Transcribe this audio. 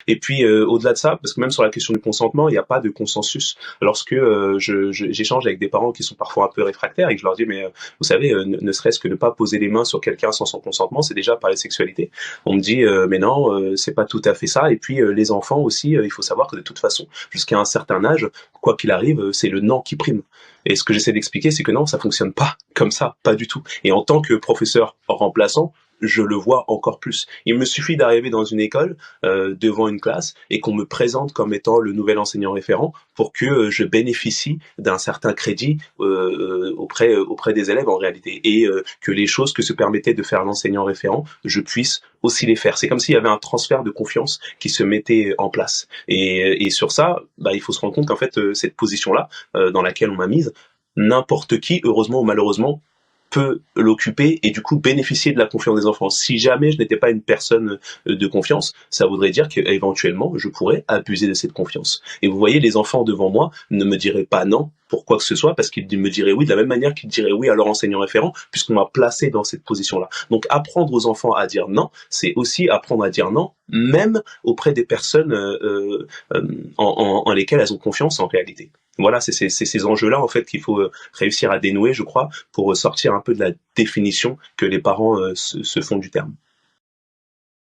Et puis au-delà de ça, parce que même sur la question du consentement, il n'y a pas de consensus. Lorsque j'échange avec des parents qui sont parfois un peu réfractaires et que je leur dis mais vous savez, ne serait-ce que ne pas poser les mains sur quelqu'un sans son consentement, c'est déjà parler de sexualité. On me dit mais non, c'est pas tout à fait ça. Et puis les enfants aussi, il faut savoir que de toute façon, jusqu'à un certain âge, quoi qu'il arrive, c'est le non qui prime. Et ce que j'essaie d'expliquer, c'est que non, ça fonctionne pas comme ça, pas du tout. Et en tant que professeur remplaçant, je le vois encore plus. Il me suffit d'arriver dans une école, devant une classe, et qu'on me présente comme étant le nouvel enseignant référent pour que je bénéficie d'un certain crédit auprès des élèves en réalité, et que les choses que se permettait de faire l'enseignant référent, je puisse aussi les faire. C'est comme s'il y avait un transfert de confiance qui se mettait en place. Et sur ça, bah, il faut se rendre compte qu'en fait, cette position-là, dans laquelle on m'a mise, n'importe qui, heureusement ou malheureusement, peut l'occuper et du coup bénéficier de la confiance des enfants. Si jamais je n'étais pas une personne de confiance, ça voudrait dire qu'éventuellement je pourrais abuser de cette confiance. Et vous voyez, les enfants devant moi ne me diraient pas non pour quoi que ce soit parce qu'ils me diraient oui de la même manière qu'ils diraient oui à leur enseignant référent puisqu'on m'a placé dans cette position-là. Donc apprendre aux enfants à dire non, c'est aussi apprendre à dire non même auprès des personnes en lesquelles elles ont confiance en réalité. Voilà, c'est ces enjeux-là en fait qu'il faut réussir à dénouer, je crois, pour sortir un peu de la définition que les parents se font du terme.